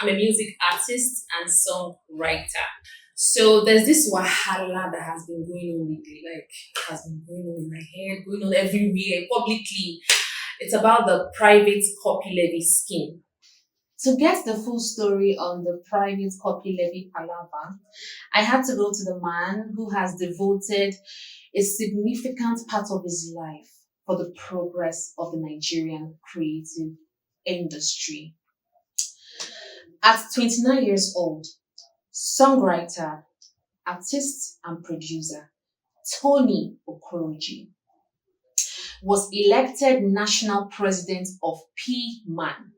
I'm a music artist and songwriter. So there's this wahala that has been going on lately, like has been going on in my head, going on everywhere publicly. It's about the private copy levy scheme. To get the full story on the private copy levy palaver, I had to go to the man who has devoted a significant part of his life for the progress of the Nigerian creative industry. At 29 years old, songwriter, artist, and producer Tony Okoroji was elected national president of PMAN.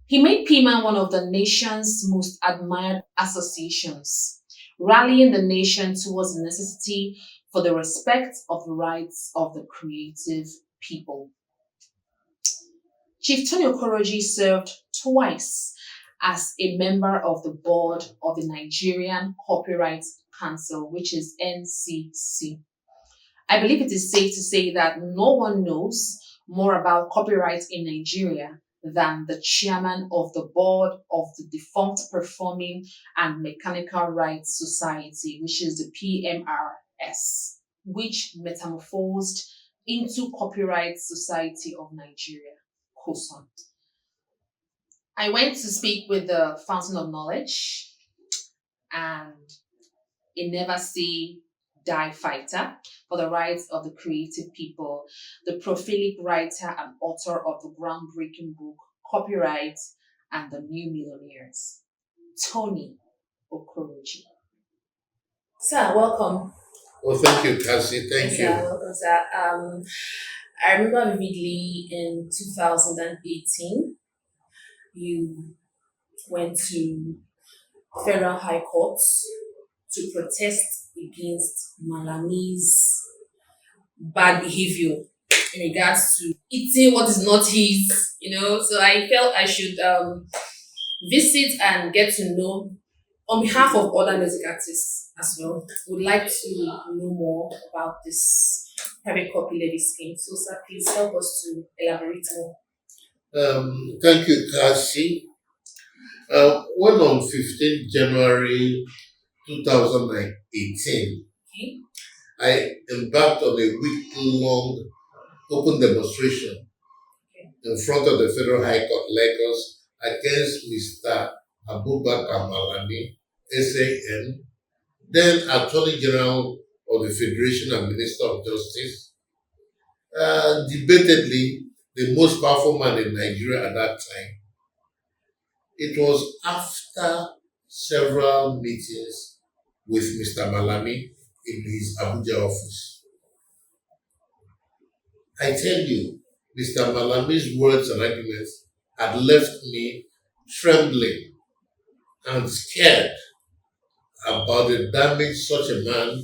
He made PMAN one of the nation's most admired associations, rallying the nation towards the necessity for the respect of the rights of the creative people. Chief Tony Okoroji served twice as a member of the board of the Nigerian Copyright Council, which is NCC. I believe it is safe to say that no one knows more about copyright in Nigeria than the chairman of the board of the defunct Performing and Mechanical Rights Society, which is the PMRS, which metamorphosed into Copyright Society of Nigeria, COSON. I went to speak with the Fountain of Knowledge and a never say die fighter for the rights of the creative people, the prolific writer and author of the groundbreaking book Copyright and the New Millionaires, Tony Okoroji. Sir, welcome. Well, thank you, Kasi. Thank Sir, you. welcome, sir. I remember vividly in 2018, you went to Federal High Court to protest against Malami's bad behavior in regards to eating what is not his. So I felt I should visit and get to know on behalf of other music artists as well. Would like to know more about this private copy levy scheme. So sir, please help us to elaborate more. Thank you, Kasi. When on 15th January 2018, Okay. I embarked on a week-long open demonstration in front of the Federal High Court, Lagos, against Mr. Abubakar Malami, SAN, then Attorney General of the Federation and Minister of Justice, debatedly the most powerful man in Nigeria at that time. It was after several meetings with Mr. Malami in his Abuja office. I tell you, Mr. Malami's words and arguments had left me trembling and scared about the damage such a man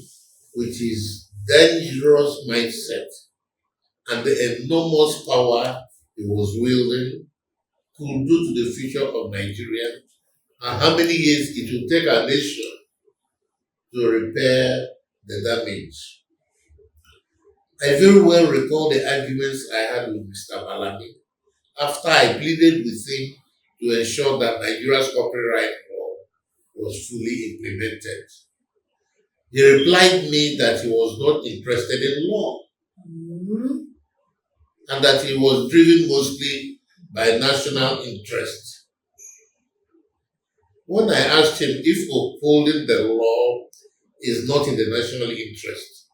with his dangerous mindset and the enormous power he was wielding could do to the future of Nigeria and how many years it will take our nation to repair the damage. I very well recall the arguments I had with Mr. Malami after I pleaded with him to ensure that Nigeria's copyright law was fully implemented. He replied me that he was not interested in law and that he was driven mostly by national interest. When I asked him if upholding the law is not in the national interest,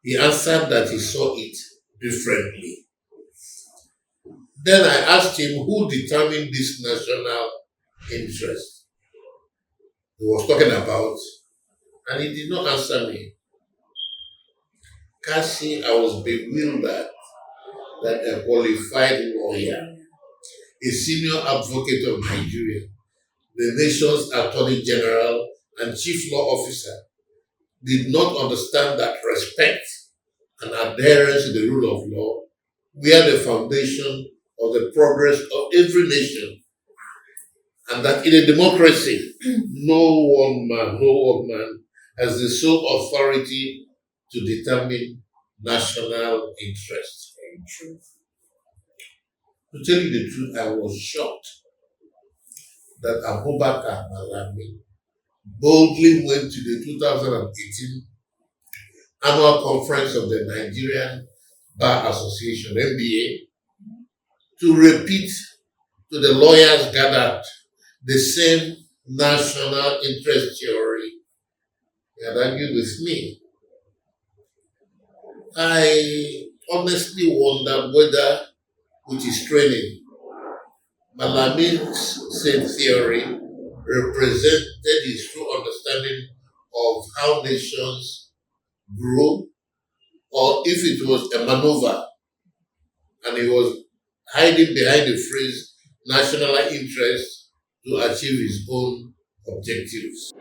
he answered that he saw it differently. Then I asked him who determined this national interest he was talking about, and he did not answer me. Kasi, I was bewildered that a qualified lawyer, a senior advocate of Nigeria, the nation's attorney general and chief law officer, did not understand that respect and adherence to the rule of law were the foundation of the progress of every nation, and that in a democracy, no one man has the sole authority to determine national interest. Very true. To tell you the truth, I was shocked that Abubakar Malami boldly went to the 2018 annual conference of the Nigerian Bar Association, NBA, to repeat to the lawyers gathered the same national interest theory he had argued with me. I honestly wondered whether, with his training, Malami's same theory represented his true understanding of how nations grow, or if it was a maneuver and he was hiding behind the phrase national interest to achieve his own objectives.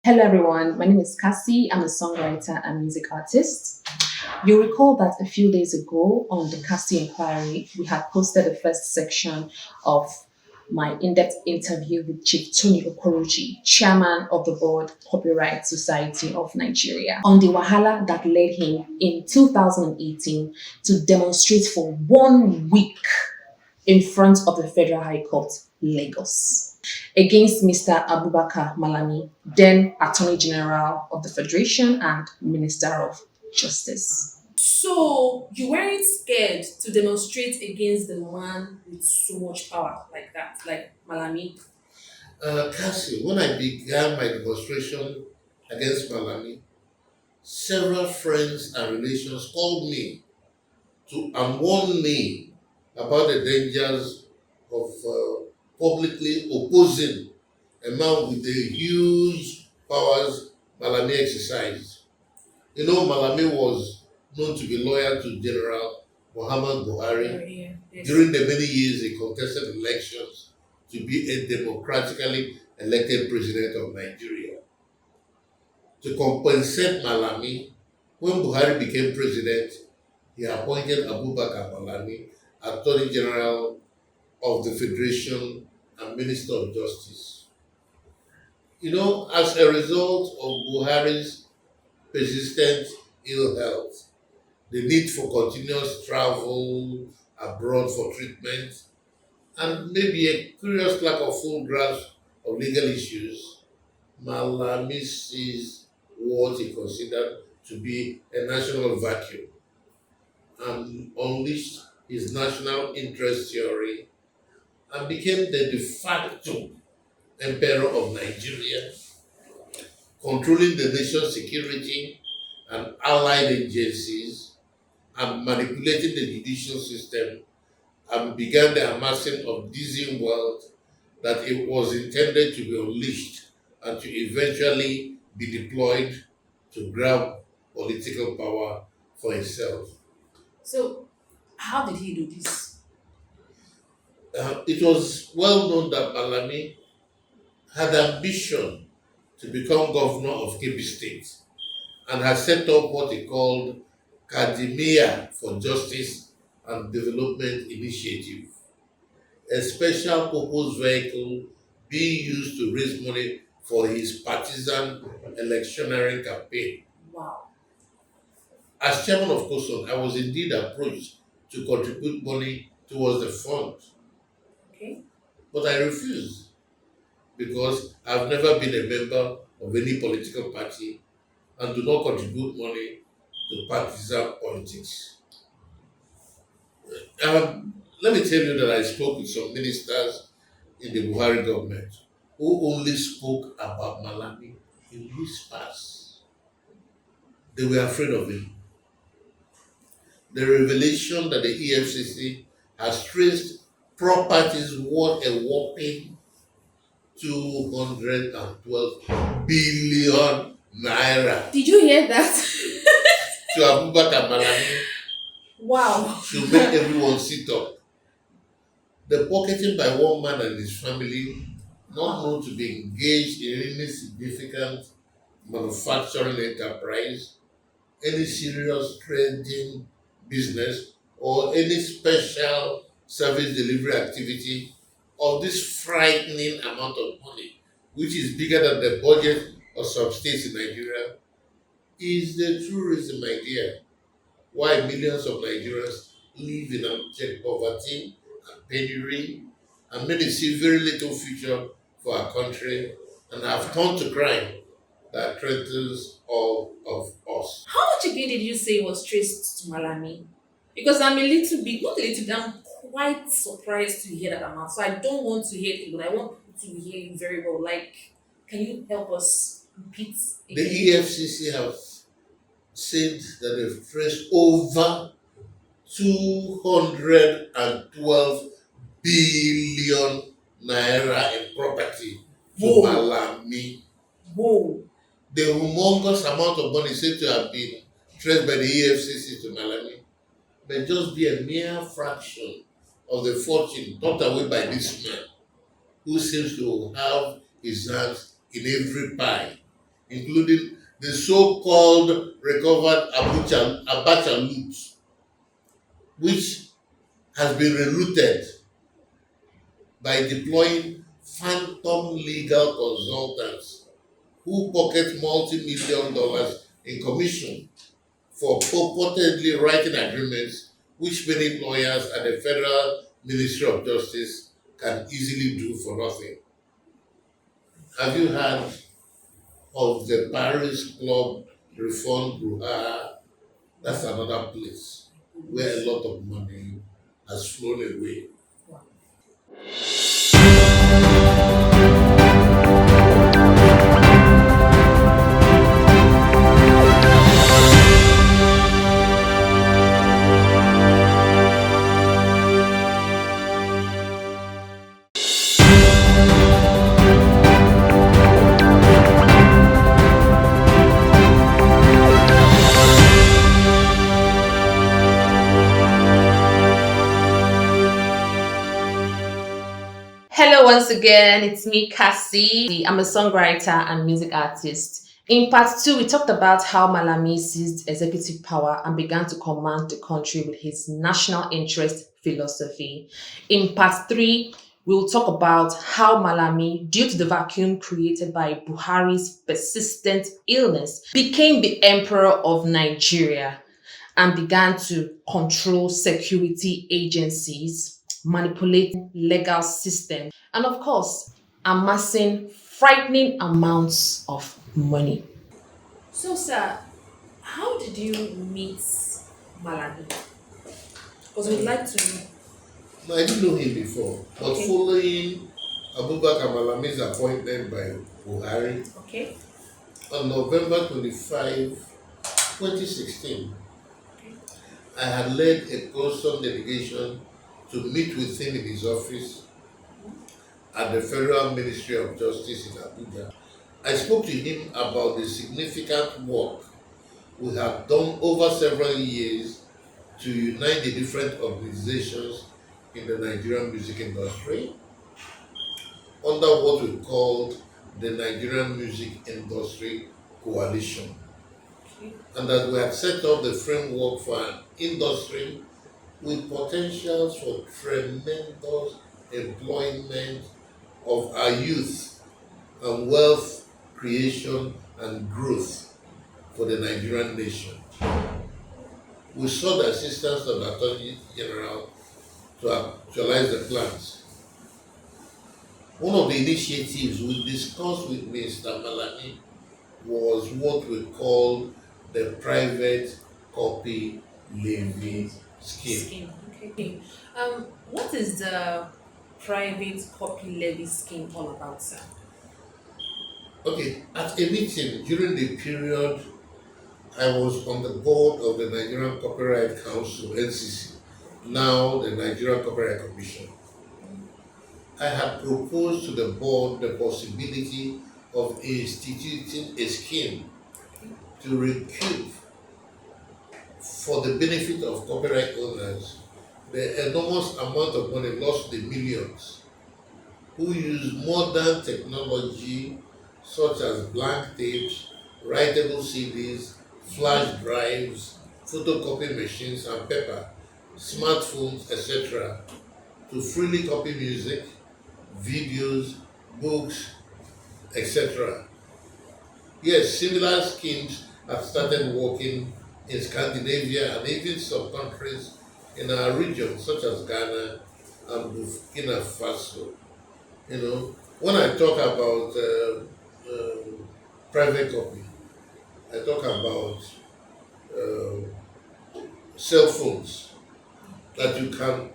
Hello everyone, my name is Kasi. I'm a songwriter and music artist. You'll recall that a few days ago on the Kasi Enquiry, we had posted the first section of my in-depth interview with Chief Tony Okoroji, chairman of the board Copyright Society of Nigeria, on the wahala that led him in 2018 to demonstrate for 1 week in front of the Federal High Court, Lagos, against Mr. Abubakar Malami, then Attorney General of the Federation and Minister of Justice. So you weren't scared to demonstrate against the man with so much power like that, like Malami? Cassie, when I began my demonstration against Malami, several friends and relations called me to and warned me about the dangers of publicly opposing a man with the huge powers Malami exercised. You know, Malami was known to be loyal to General Muhammad Buhari Yes. during the many years he contested elections to be a democratically elected president of Nigeria. To compensate Malami, when Buhari became president, he appointed Abubakar Malami Attorney General of the Federation and Minister of Justice. You know, as a result of Buhari's persistent ill health, the need for continuous travel abroad for treatment, and maybe a curious lack of full grasp of legal issues, Malami seized what he considered to be a national vacuum and unleashed his national interest theory and became the de facto emperor of Nigeria, controlling the nation's security and allied agencies and manipulating the judicial system, and began the amassing of dizzying wealth that it was intended to be unleashed and to eventually be deployed to grab political power for himself. So how did he do this? It was well known that Malami had ambition to become governor of Kebbi State and had set up what he called Academia for Justice and Development Initiative, a special purpose vehicle being used to raise money for his partisan electioneering campaign. Wow. As chairman of COSON, I was indeed approached to contribute money towards the fund, Okay. but I refused because I've never been a member of any political party and do not contribute money to partisan politics. Let me tell you that I spoke with some ministers in the Buhari government who only spoke about Malami in whispers. They were afraid of him. The revelation that the EFCC has traced properties worth a whopping 212 billion naira Did you hear that? to Abubakar Malami Wow. should make everyone sit up. The pocketing by one man and his family not known to be engaged in any significant manufacturing enterprise, any serious trading business, or any special service delivery activity of this frightening amount of money, which is bigger than the budget of some states in Nigeria, is the true reason, my dear, why millions of Nigerians live in abject poverty and penury, and many see very little future for our country and have turned to crime that threatens all of us. How much again did you say was traced to Malami? Because I'm a little bit, not a little bit, I'm quite surprised to hear that amount. So I don't want to hear it, but I want people to hear you very well. Like, can you help us repeat The again? EFCC have said that they've traced over 212 billion naira in property to Whoa, Malami. whoa. The humongous amount of money said to have been traced by the EFCC to Malami may just be a mere fraction of the fortune tucked away by this man who seems to have his hands in every pie, including the so-called recovered Abacha loot, which has been relooted by deploying phantom legal consultants who pocket multi-million dollars in commission for purportedly writing agreements which many lawyers at the Federal Ministry of Justice can easily do for nothing. Have you heard of the Paris Club Reform Brouhaha? That's another place where a lot of money has flown away. Hello, once again, it's me, Kasi. I'm a songwriter and music artist. In part two, we talked about how Malami seized executive power and began to command the country with his national interest philosophy. In part three, we'll talk about how Malami, due to the vacuum created by Buhari's persistent illness, became the emperor of Nigeria and began to control security agencies, manipulating legal systems, and of course, amassing frightening amounts of money. So, sir, how did you meet Malami? Because we'd like to know. Now, I didn't know him before, but Okay. following Abubakar Malami's appointment by Buhari Okay. on November 25, 2016, I had led a custom delegation to meet with him in his office at the Federal Ministry of Justice in Abuja. I spoke to him about the significant work we have done over several years to unite the different organizations in the Nigerian music industry under what we called the Nigerian Music Industry Coalition, and that we had set up the framework for an industry with potentials for tremendous employment of our youth and wealth creation and growth for the Nigerian nation. We sought the assistance of the Attorney General to actualize the plans. One of the initiatives we discussed with Mr. Malami was what we call the private copy levy scheme. Scheme. Okay. What is the private copy levy scheme all about, sir? Okay, at a meeting during the period I was on the board of the Nigerian Copyright Council, NCC, now the Nigerian Copyright Commission, I had proposed to the board the possibility of instituting a scheme to recoup for the benefit of copyright owners the enormous amount of money lost in millions who use modern technology such as blank tapes, writable CDs, flash drives, photocopy machines and paper, smartphones, etc., to freely copy music, videos, books, etc. Yes, similar schemes have started working in Scandinavia and even some countries in our region, such as Ghana and Burkina Faso. When I talk about private copy, I talk about uh, cell phones that you can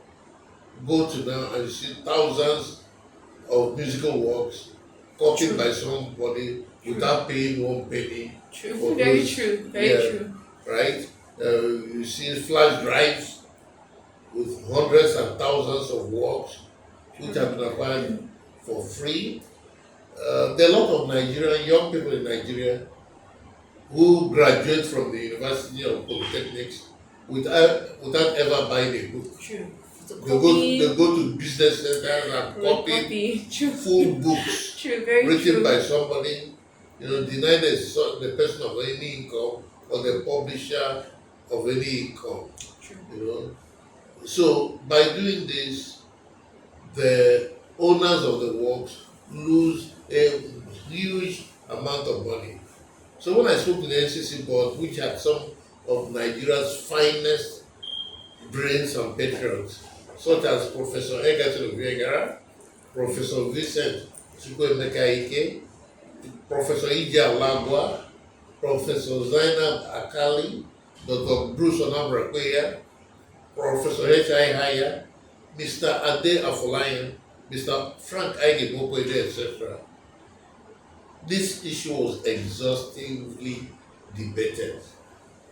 go to now and you see thousands of musical works copied True. by somebody True. without paying one penny True. for Very those. true. Very Yeah, true. right. You see flash drives with hundreds and thousands of works which True. have been acquired for free. There are a lot of Nigerian young people in Nigeria who graduate from the University of Polytechnics without ever buying a book. True. They Photocopy. go to business centers and copy Copy. True. full books True. Very written by true. somebody, deny the person of any income or the publisher of any income. True. You know. So by doing this, the owners of the works lose a huge amount of money. So when I spoke to the NCC board, which had some of Nigeria's finest brains and patriots, such as Professor Egerton Obiegara, Professor Vincent Chukwemeka Ike, Professor Ija Lagwa, Professor Zainab Akali, Dr. Bruce Onabrakweya, Professor H.I. Haya, Mr. Ade Afolayan, Mr. Frank Aige Mokwede, etc. This issue was exhaustively debated.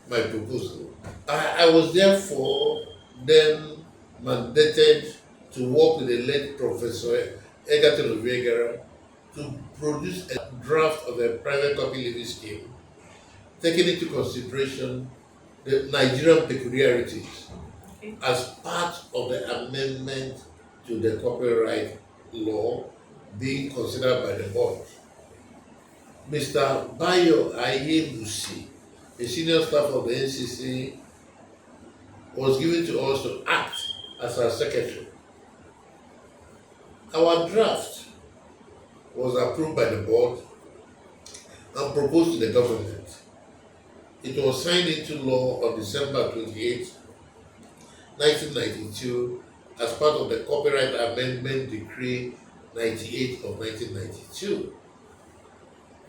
My proposal. I was therefore then mandated to work with the late Professor Egerton Obiegara to produce a draft of the private copy levy scheme, taking into consideration the Nigerian peculiarities Okay. as part of the amendment to the copyright law being considered by the board. Mr. Bayo Ayebusi, a senior staff of the NCC, was given to us to act as our secretary. Our draft was approved by the board and proposed to the government. It was signed into law on December 28, 1992, as part of the Copyright Amendment Decree 98 of 1992.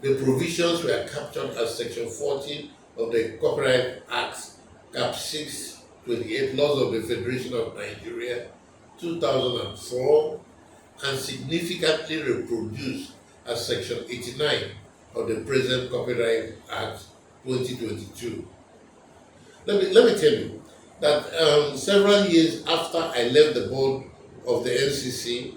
The provisions were captured as Section 40 of the Copyright Act, Cap 6, 28, Laws of the Federation of Nigeria, 2004, and significantly reproduced as Section 89 of the present Copyright Act, 2022. Let me tell you that several years after I left the board of the NCC,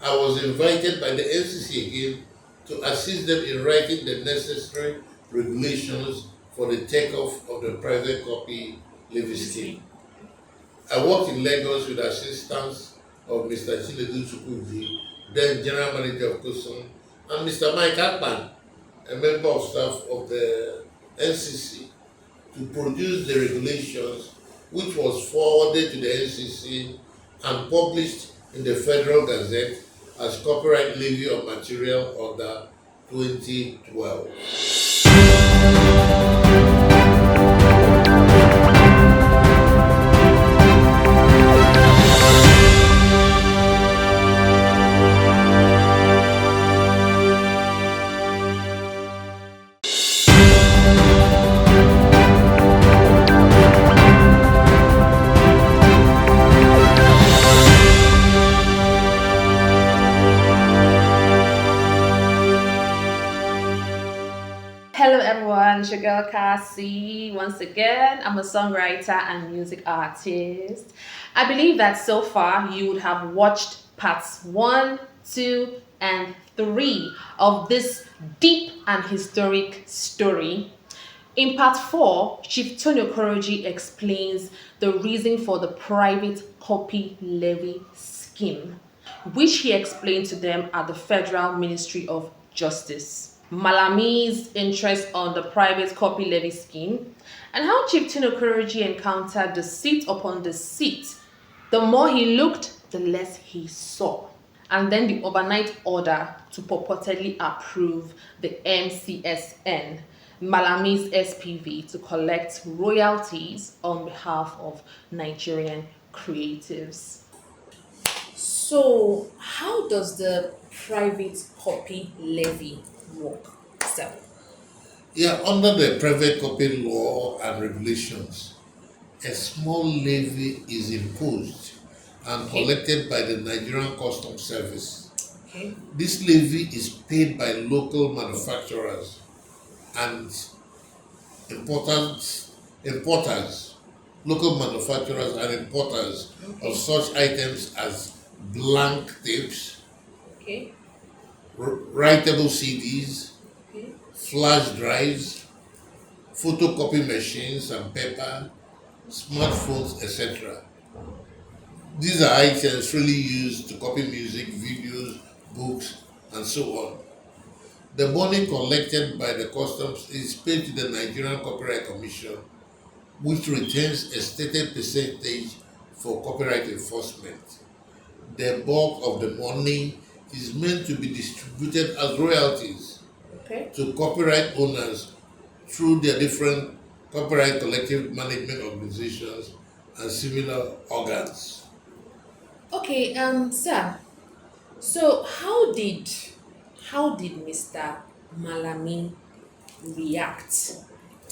I was invited by the NCC again to assist them in writing the necessary regulations for the takeoff of the private copy levy scheme. I worked in Lagos with assistance of Mr. Chinedu Chukwuji, then General Manager of COSON, and Mr. Mike Akpan, a member of staff of the NCC, to produce the regulations, which was forwarded to the NCC and published in the Federal Gazette as Copyright Levy of Material Order 2012. Hello everyone, it's your girl Kasi. Once again, I'm a songwriter and music artist. I believe that so far you would have watched parts 1, 2, and 3 of this deep and historic story. In part 4, Chief Tony Okoroji explains the reason for the private copy levy scheme. which he explained to them at the Federal Ministry of Justice. Malami's interest on the private copy levy scheme, and how Chieftain Okoroji encountered deceit upon deceit. The more he looked, the less he saw. And then the overnight order to purportedly approve the MCSN, Malami's SPV, to collect royalties on behalf of Nigerian creatives. So, how does the private copy levy work, sir? Yeah, under the private copy law and regulations, a small levy is imposed and Okay, collected by the Nigerian Customs Service. okay, This levy is paid by local manufacturers and important importers, local manufacturers and importers of okay, such items as blank tapes, okay, writable CDs, okay, flash drives, photocopy machines and paper, smartphones, etc. These are items really used to copy music, videos, books, and so on. The money collected by the customs is paid to the Nigerian Copyright Commission, which retains a stated percentage for copyright enforcement. The bulk of the money is meant to be distributed as royalties okay. to copyright owners through their different copyright collective management organizations and similar organs. Okay, sir. So how did Mr. Malami react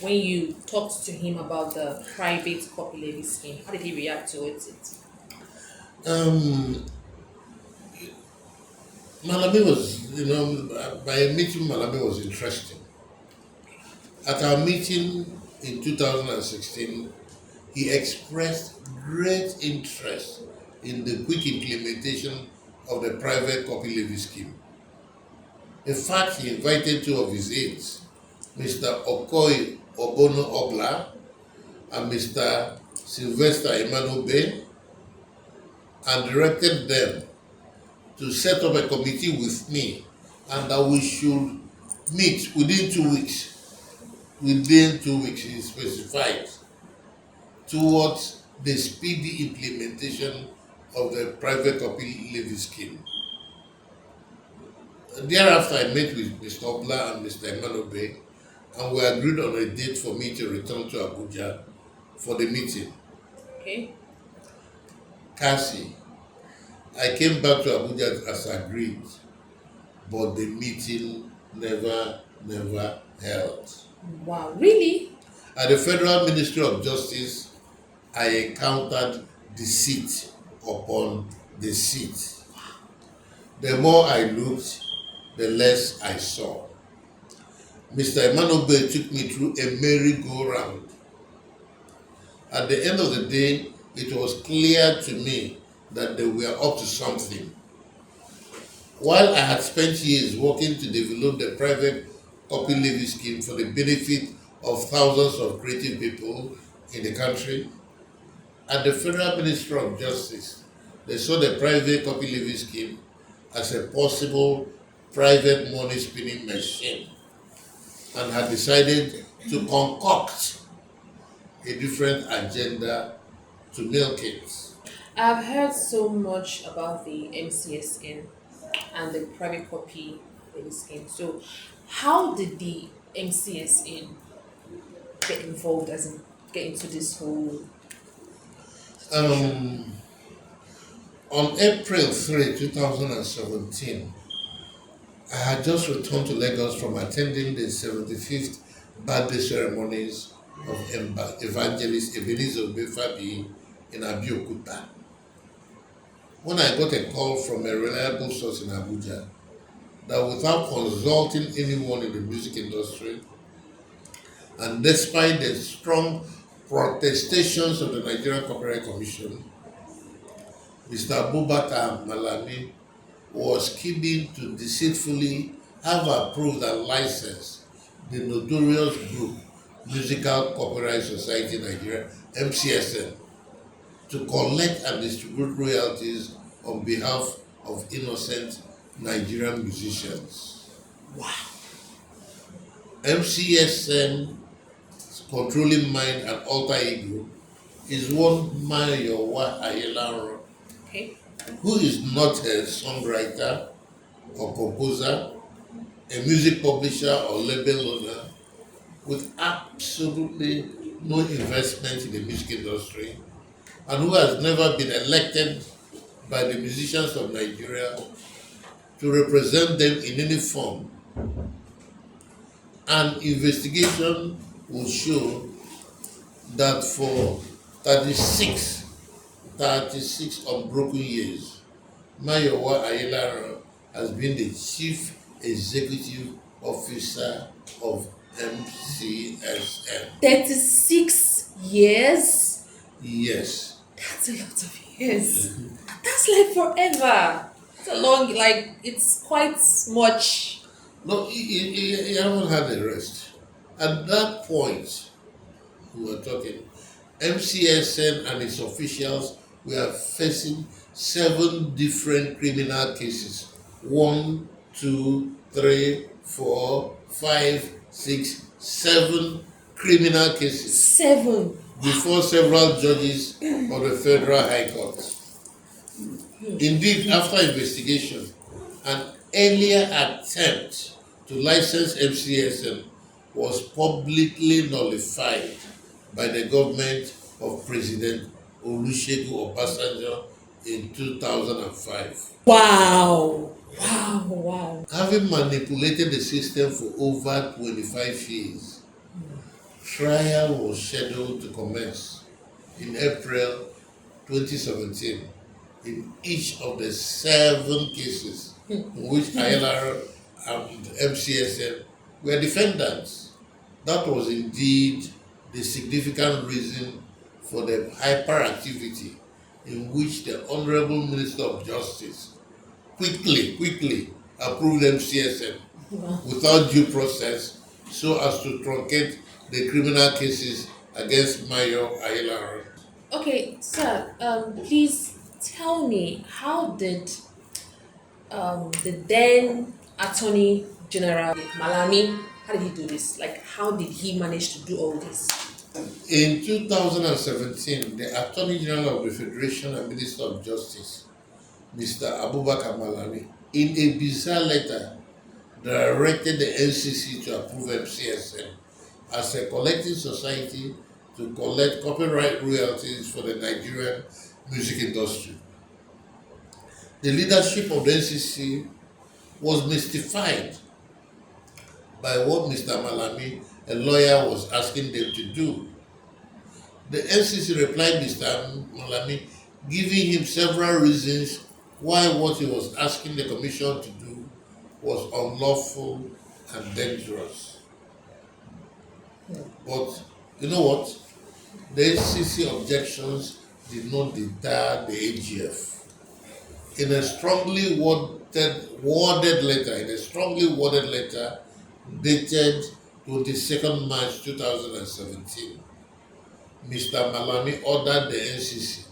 when you talked to him about the private copy levy scheme? How did he react towards it? Um, Malami was, my meeting Malami was interesting. At our meeting in 2016, he expressed great interest in the quick implementation of the private copy levy scheme. In fact, he invited two of his aides, Mr. Okoy Obono Obla and Mr. Sylvester Emmanuel, and directed them to set up a committee with me and that we should meet within 2 weeks. Within 2 weeks, he specified, towards the speedy implementation of the private copy levy scheme. Thereafter, I met with Mr. Obla and Mr. Emmanuel, and we agreed on a date for me to return to Abuja for the meeting. Okay. Kasi, I came back to Abuja as agreed, but the meeting never held. Wow, really? At the Federal Ministry of Justice, I encountered deceit upon deceit. The more I looked, the less I saw. Mr. Emmanuel took me through a merry-go-round. At the end of the day, it was clear to me that they were up to something. While I had spent years working to develop the private copy levy scheme for the benefit of thousands of creative people in the country, at the Federal Ministry of Justice, they saw the private copy levy scheme as a possible private money spinning machine and had decided to concoct a different agenda to milk it. I've heard so much about the MCSN and the private copy levy scheme. So, how did the MCSN get involved, as in get into this whole situation? Um, on April 3, 2017, I had just returned to Lagos from attending the 75th birthday ceremonies of evangelist Ebenezer Obefabi in Abeokuta. When I got a call from a reliable source in Abuja that without consulting anyone in the music industry, and despite the strong protestations of the Nigerian Copyright Commission, Mr. Abubakar Malami was scheming to deceitfully have approved and licensed the notorious group Musical Copyright Society Nigeria (MCSN) to collect and distribute royalties on behalf of innocent Nigerian musicians. Wow. MCSN's controlling mind and alter ego is one Mayowa Ayelaro, Okay. who is not a songwriter or composer, a music publisher or label owner, with absolutely no investment in the music industry, and who has never been elected by the musicians of Nigeria to represent them in any form. An investigation will show that for 36 unbroken years, Mayowa Ayelara has been the chief executive officer of MCSN. 36 years? Yes. That's a lot of years. That's like forever. It's a long, like, it's quite much. No, he haven't had a rest. At that point, we were talking, MCSN and its officials were facing 7 different criminal cases. 1, 2, 3, 4, 5, 6, 7 criminal cases 7. before several judges of the Federal High Court. Indeed, after investigation, an earlier attempt to license MCSN was publicly nullified by the government of President Olusegun Obasanjo in 2005. Wow. Wow. Wow. Having manipulated the system for over 25 years, trial was scheduled to commence in April 2017 in each of the 7 cases in which ILR and MCSN were defendants. That was indeed the significant reason for the hyperactivity in which the Honorable Minister of Justice quickly approved MCSN without due process so as to truncate the criminal cases against Mayo Ayelaro. Okay, sir, please tell me, how did the then Attorney General Malami, how did he do this? Like, how did he manage to do all this? In 2017, the Attorney General of the Federation and Minister of Justice, Mr. Abubakar Malami, in a bizarre letter, directed the NCC to approve MCSN as a collecting society to collect copyright royalties for the Nigerian music industry. The leadership of the NCC was mystified by what Mr. Malami, a lawyer, was asking them to do. The NCC replied Mr. Malami, giving him several reasons why what he was asking the commission to do was unlawful and dangerous. But you know what? The NCC objections did not deter the AGF. In a strongly worded letter dated 22nd March 2017, Mr. Malami ordered the NCC,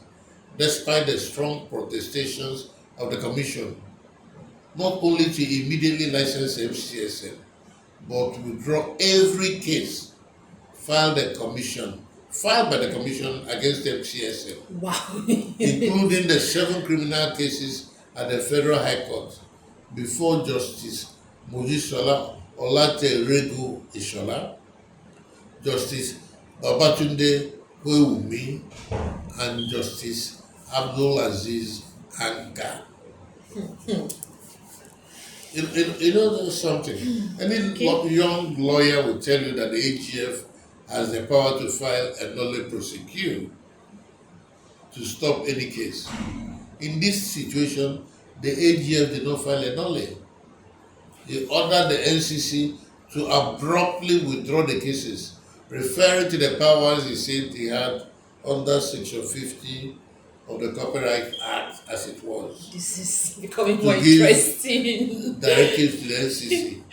despite the strong protestations of the Commission, not only to immediately license MCSN, but to withdraw every case filed by the Commission against MCSN. Wow. Including the 7 criminal cases at the Federal High Court before Justice Mojisola Olateregu Ishola, Justice Babatunde Kwewumi, and Justice Abdul Aziz Anga. You know there's something. Any young lawyer will tell you that the AGF has the power to file a nolle prosequi to stop any case. In this situation, the AGF did not file a nolle. They ordered the NCC to abruptly withdraw the cases, referring to the powers he said he had under Section 50 of the Copyright Act as it was. This is becoming more interesting. Directives to the NCC.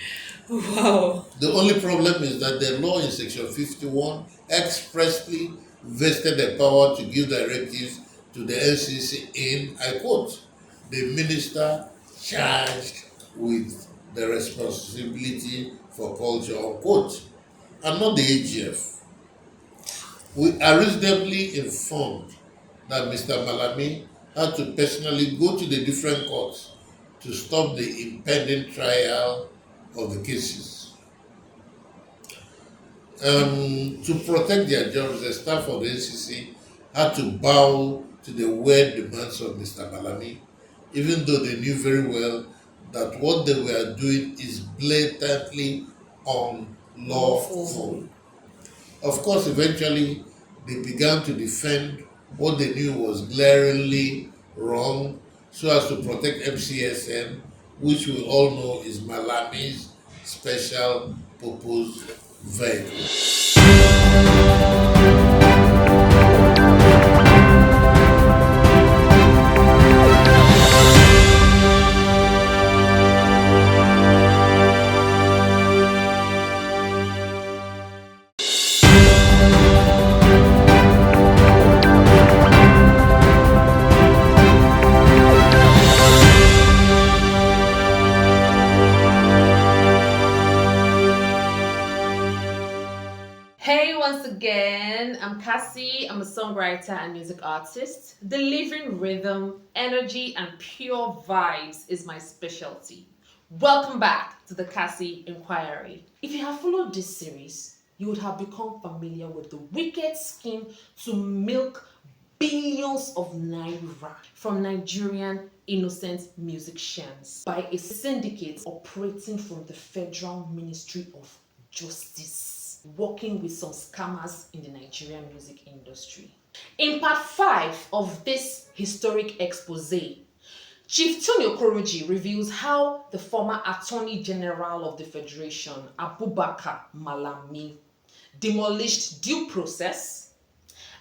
Wow. The only problem is that the law in Section 51 expressly vested the power to give directives to the NCC in, I quote, the minister charged with the responsibility for culture, unquote, and not the AGF. We are reasonably informed that Mr. Malami had to personally go to the different courts to stop the impending trial of the cases. To protect their jobs, the staff of the NCC had to bow to the weird demands of Mr. Malami, even though they knew very well that what they were doing is blatantly unlawful. Of course, eventually they began to defend what they knew was glaringly wrong so as to protect MCSN, which we all know is Malami's special purpose vehicle. Hey, once again, I'm Kasi. I'm a songwriter and music artist. Delivering rhythm, energy, and pure vibes is my specialty. Welcome back to the Kasi Enquiry. If you have followed this series, you would have become familiar with the wicked scheme to milk billions of naira from Nigerian innocent musicians by a syndicate operating from the Federal Ministry of Justice, working with some scammers in the Nigerian music industry. In part 5 of this historic expose, Chief Tony Okoroji reveals how the former Attorney General of the Federation, Abubakar Malami, demolished due process,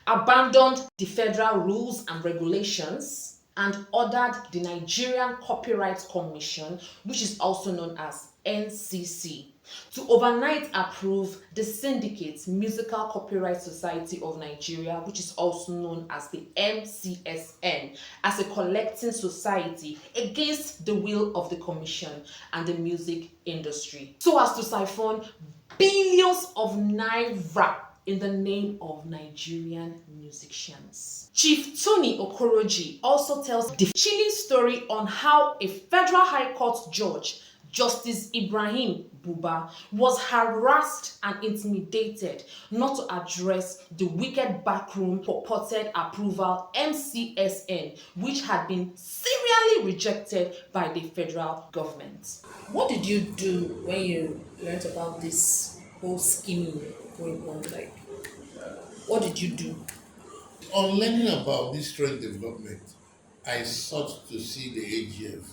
abandoned the federal rules and regulations, and ordered the Nigerian Copyright Commission, which is also known as NCC, to overnight approve the syndicate Musical Copyright Society of Nigeria, which is also known as the MCSN, as a collecting society against the will of the commission and the music industry, so as to siphon billions of naira in the name of Nigerian musicians. Chief Tony Okoroji also tells the chilling story on how a federal high court judge, Justice Ibrahim Buba, was harassed and intimidated not to address the wicked backroom purported approval MCSN, which had been serially rejected by the federal government. What did you do when you learned about this whole scheming going on? Like, what did you do? On learning about this strange development, I sought to see the AGF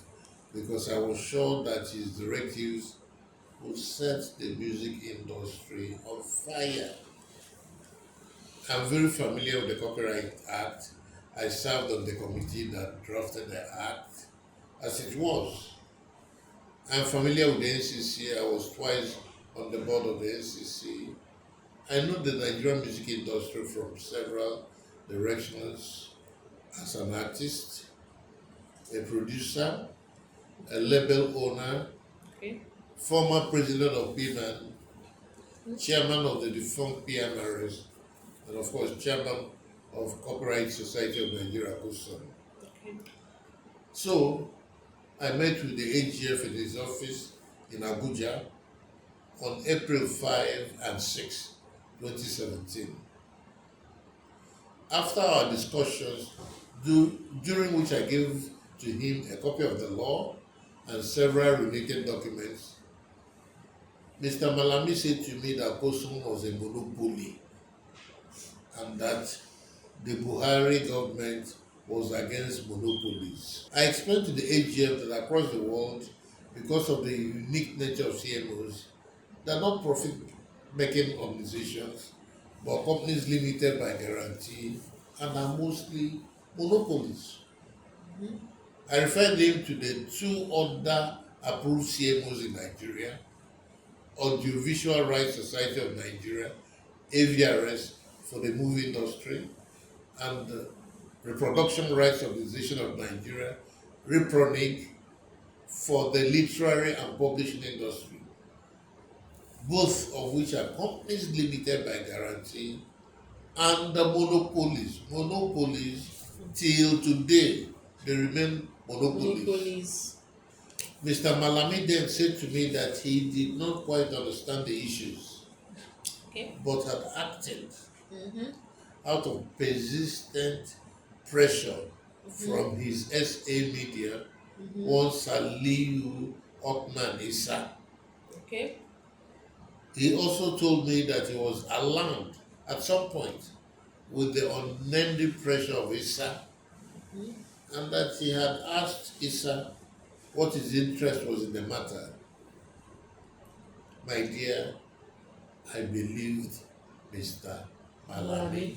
because I was sure that his directives would set the music industry on fire. I'm very familiar with the Copyright Act. I served on the committee that drafted the act as it was. I'm familiar with the NCC. I was twice on the board of the NCC. I know the Nigerian music industry from several directions as an artist, a producer, a label owner, Okay. former president of PNAN, chairman of the defunct PMRS, and of course, chairman of Copyright Society of Nigeria, COSON. Okay. So, I met with the AGF in his office in Abuja on April 5 and 6, 2017. After our discussions, during which I gave to him a copy of the law and several related documents, Mr. Malami said to me that COSON was a monopoly and that the Buhari government was against monopolies. I explained to the AGF that across the world, because of the unique nature of CMOs, they are not profit-making organizations, but companies limited by guarantee and are mostly monopolies. I referred him to the two other approved CMOs in Nigeria, Audiovisual Rights Society of Nigeria, AVRS, for the movie industry, and the Reproduction Rights Organization of Nigeria, Repronig for the literary and publishing industry, both of which are companies limited by guarantee and the monopolies. Monopolies till today, they remain monopolies. Monopolies. Mr. Malami then said to me that he did not quite understand the issues, Okay. but had acted Mm-hmm. out of persistent pressure from his SA media, one Saliu Otman Issa. Okay. He also told me that he was alarmed at some point with the unending pressure of Issa, and that he had asked Issa what his interest was in the matter. My dear, I believed Mr. Malami.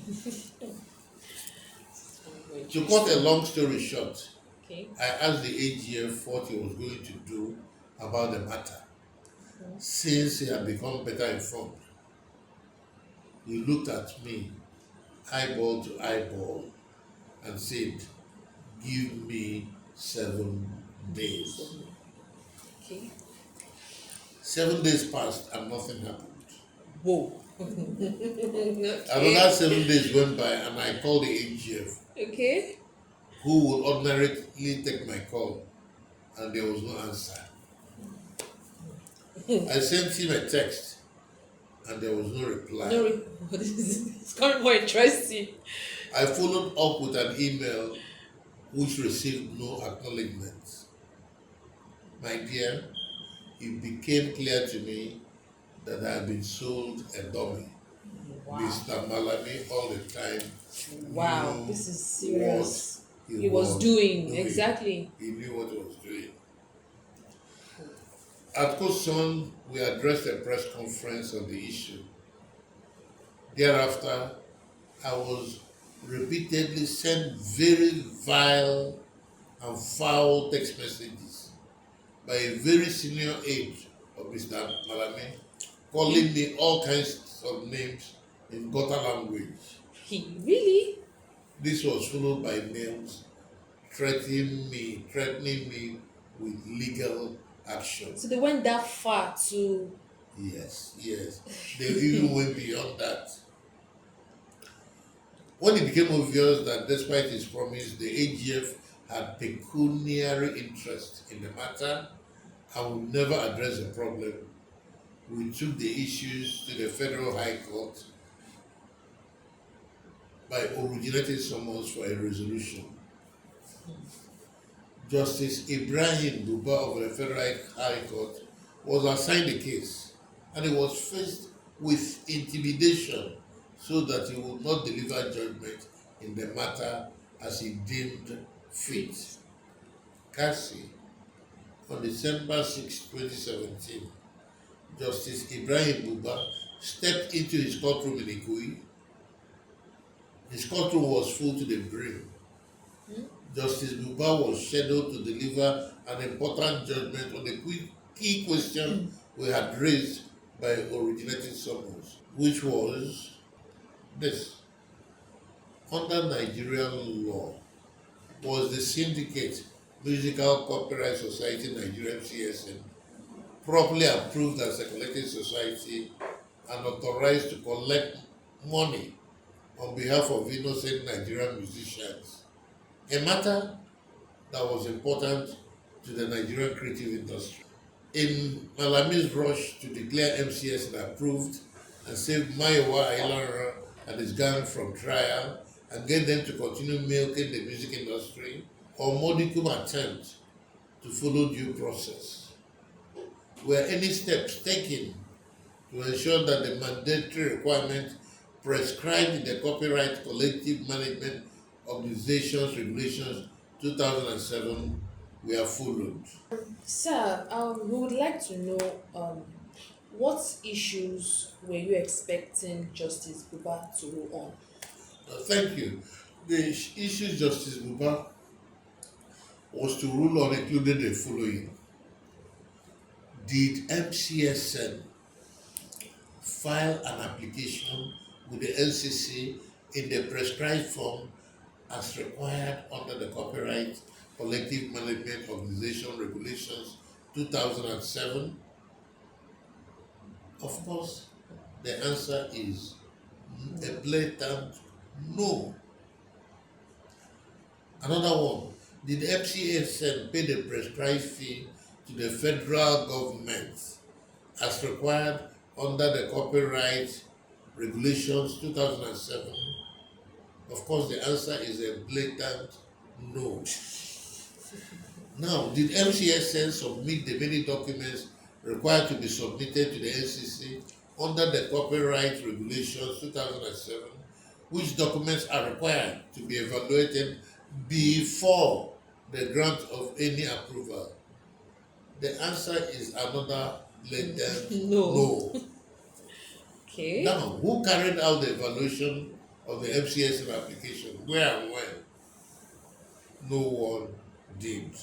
To cut a long story short, Okay. I asked the AGF what he was going to do about the matter. Since he had become better informed, he looked at me, eyeball to eyeball, and said, "Give me 7 days." Okay. 7 days passed and nothing happened. Whoa. Another 7 days went by and I called the AGF, Okay. who would ordinarily take my call, and there was no answer. I sent him a text and there was no reply. No, it's kind more interesting. I followed up with an email which received no acknowledgement. My dear, it became clear to me that I had been sold a dummy. Wow. Mr. Malami all the time. Wow. knew This is serious. what He was doing. Exactly. He knew what he was doing. At Koson, we addressed a press conference on the issue. Thereafter, I was repeatedly sent very vile and foul text messages by a very senior aide of Mr. Malami, calling me all kinds of names in gutter language. He really? This was followed by mails threatening me with legal action. So they went that far to. Yes. They even went beyond that. When it became obvious that despite his promise, the AGF had pecuniary interest in the matter and would never address the problem, we took the issues to the Federal High Court by originating summons for a resolution. Justice Ibrahim Buba of the Federal High Court was assigned the case, and he was faced with intimidation so that he would not deliver judgment in the matter as he deemed fit. Kasi, on December 6, 2017, Justice Ibrahim Buba stepped into his courtroom in Ikoyi. His courtroom was full to the brim. Justice Buba was scheduled to deliver an important judgment on the key question we had raised by originating summons, which was this: under Nigerian law, was the syndicate Musical Copyright Society Nigeria CSN properly approved as a collective society and authorized to collect money on behalf of innocent Nigerian musicians, a matter that was important to the Nigerian creative industry. In Malami's rush to declare MCSN approved and save Mayowa Ailara and his gang from trial and get them to continue milking the music industry, or modicum attempt to follow due process, were any steps taken to ensure that the mandatory requirements prescribed in the Copyright Collective Management Organizations Regulations 2007 were followed? Sir, we would like to know what issues were you expecting Justice Buba to rule on? Thank you. The issues Justice Buba was to rule on included the following: did MCSN file an application with the LCC in the prescribed form as required under the Copyright Collective Management Organization Regulations 2007? Of course, the answer is a blatant no. Another one, did FCSN pay the prescribed fee to the federal government as required under the Copyright Regulations 2007? Of course, the answer is a blatant no. Now, did MCSN submit the many documents required to be submitted to the NCC under the Copyright Regulations 2007? Which documents are required to be evaluated before the grant of any approval? The answer is another blatant No. no. Okay. Now, who carried out the evaluation of the MCSN application? Where and when? No one did.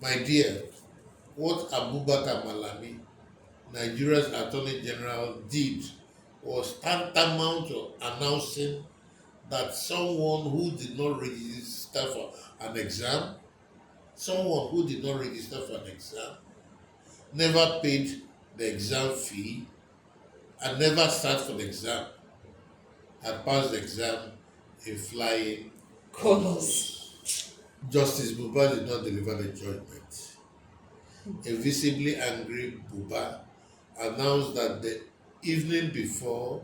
My dear, what Abubakar Malami, Nigeria's Attorney General, did was tantamount to announcing that someone who did not register for an exam, never paid the exam fee, and never sat for the exam, had passed the exam in flying Colors. Justice Buba did not deliver the judgment. A visibly angry Buba announced that the evening before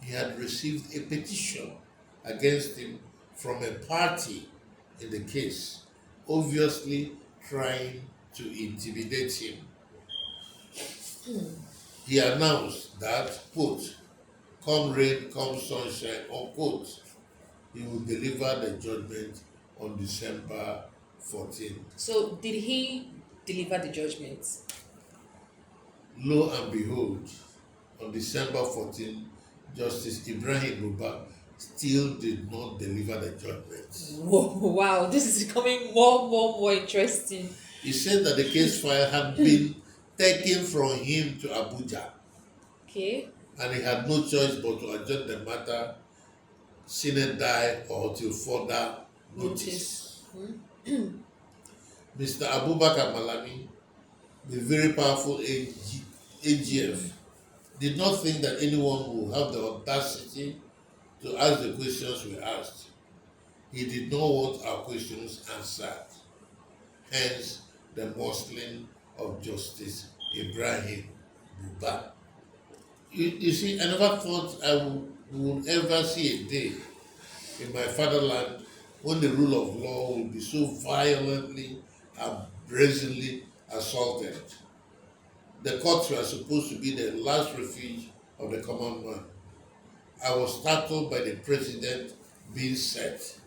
he had received a petition against him from a party in the case, obviously trying to intimidate him. He announced that, quote, come rain, come sunshine, unquote, he will deliver the judgment on December 14th. So, did he deliver the judgment? Lo and behold, on December 14th, Justice Ibrahim Buba still did not deliver the judgment. Whoa, wow, this is becoming more interesting. He said that the case file had been taken from him to Abuja, Okay. and he had no choice but to adjourn the matter sine die or till further notice. Mr. Abubakar Malami, the very powerful AGF, did not think that anyone would have the audacity to ask the questions we asked. He did not want our questions answered. Hence, the mustling of Justice Ibrahim Buba. You see, I never thought I would ever see a day in my fatherland when the rule of law will be so violently and brazenly assaulted. The courts were supposed to be the last refuge of the common man. I was startled by the president being set,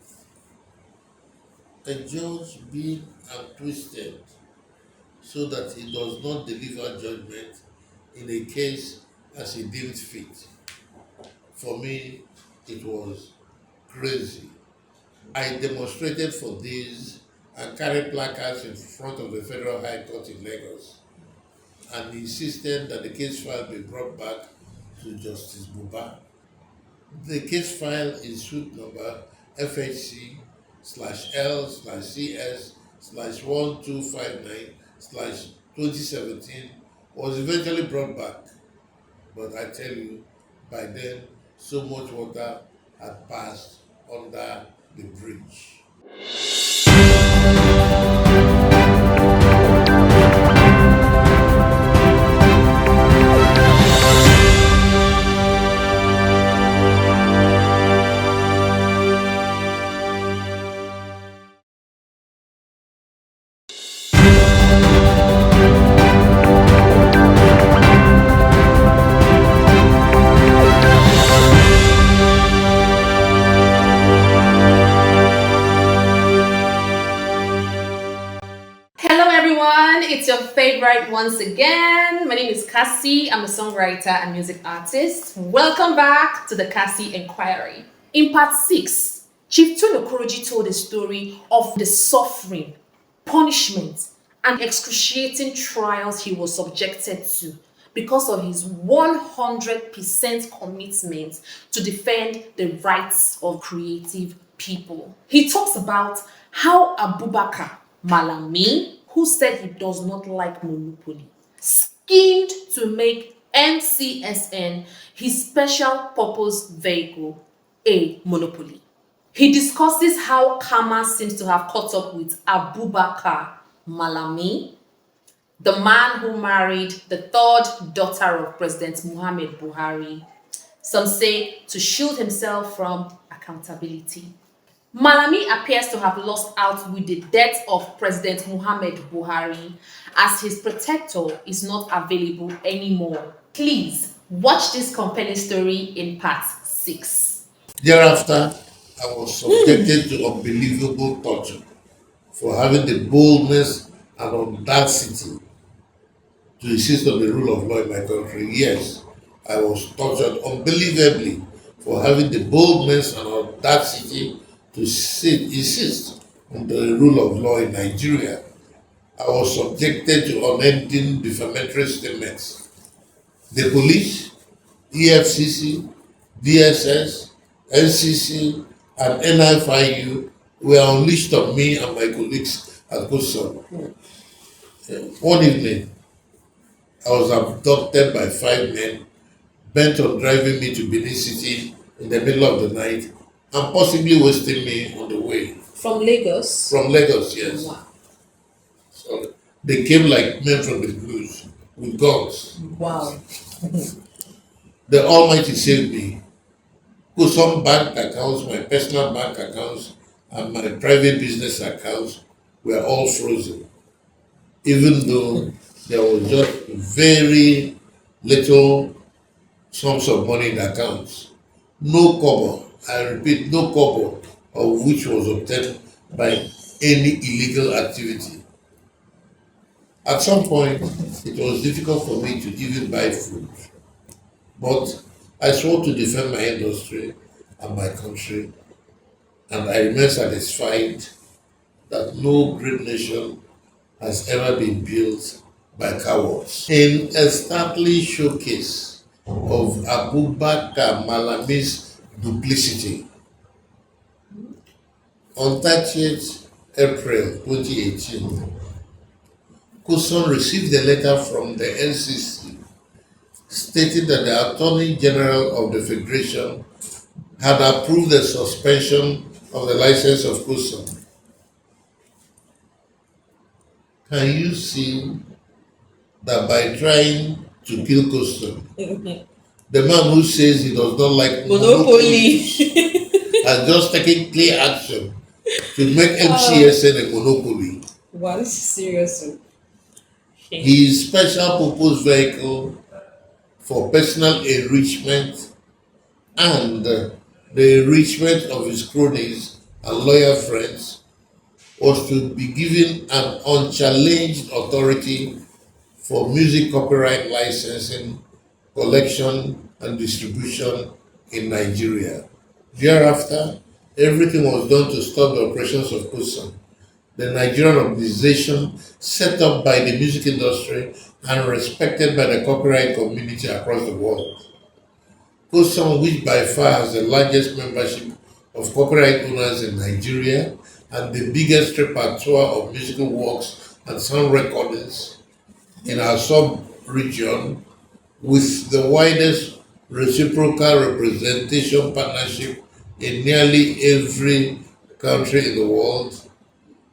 a judge being twisted so that he does not deliver judgment in a case as he deemed fit. For me, it was crazy. I demonstrated for days and carried placards in front of the Federal High Court in Lagos and insisted that the case file be brought back to Justice Buba. The case file is suit number FHC/L/CS/1259/2017 was eventually brought back. But I tell you, by then, so much water had passed under the bridge. Hello, everyone. It's your favorite once again. My name is Kasi. I'm a songwriter and music artist. Welcome back to the Kasi Enquiry. In part 6, Chief Tony Okoroji told a story of the suffering, punishment, and excruciating trials he was subjected to because of his 100% commitment to defend the rights of creative people. He talks about how Abubakar Malami, who said he does not like monopoly, schemed to make MCSN his special purpose vehicle a monopoly. He discusses how karma seems to have caught up with Abubakar Malami, the man who married the third daughter of President Muhammad Buhari, some say to shield himself from accountability. Malami appears to have lost out with the death of President Muhammad Buhari as his protector is not available anymore. Please watch this compelling story in part 6. Thereafter, I was subjected to unbelievable torture for having the boldness and audacity to insist on the rule of law in my country. Yes, I was tortured unbelievably for having the boldness and audacity to insist on the rule of law in Nigeria. I was subjected to unending defamatory statements. The police, EFCC, DSS, NCC, and NFIU were unleashed on me and my colleagues at Kusan. One evening, I was abducted by 5 men bent on driving me to Benin City in the middle of the night and possibly wasting me on the way. From Lagos? From Lagos, yes. Wow. So they came like men from the blues with guns. Wow. The Almighty saved me. Put some bank accounts, my personal bank accounts, and my private business accounts were all frozen, even though there was just very little sums of money in the accounts. No kobo, I repeat, no kobo of which was obtained by any illegal activity. At some point, it was difficult for me to even buy food, but I swore to defend my industry and my country, and I remain satisfied that no great nation has ever been built by cowards. In a startling showcase of Abubakar Malami's duplicity, on 30th April 2018, Kusan received a letter from the NCC stating that the Attorney General of the Federation had approved the suspension of the license of Kusan. Can you see that by trying to kill Kusan, the man who says he does not like monopoly has just taken clear action to make MCSN a monopoly? Wow, this is serious. His special purpose vehicle for personal enrichment and the enrichment of his cronies and loyal friends was to be given an unchallenged authority for music copyright licensing, collection, and distribution in Nigeria. Thereafter, everything was done to stop the operations of Kusan, the Nigerian organization set up by the music industry and respected by the copyright community across the world. Kusan, which by far has the largest membership of copyright owners in Nigeria and the biggest repertoire of musical works and sound recordings in our sub-region, with the widest reciprocal representation partnership in nearly every country in the world,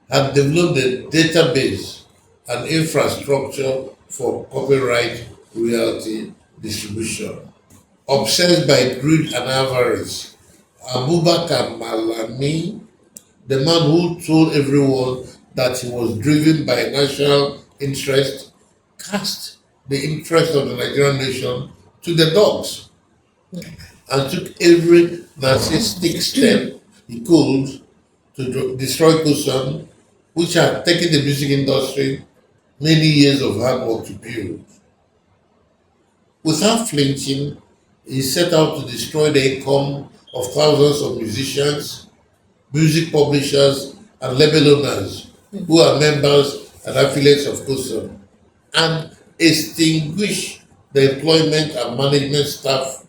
had developed a database and infrastructure for copyright royalty distribution. Obsessed by greed and avarice, Abubakar Malami, the man who told everyone that he was driven by national interest, cast the interest of the Nigerian nation to the dogs and took every narcissistic step he could to destroy Kusan, which had taken the music industry many years of hard work to build. Without flinching, he set out to destroy the income of thousands of musicians, music publishers, and label owners who are members and affiliates of Kusan, and extinguish the employment and management staff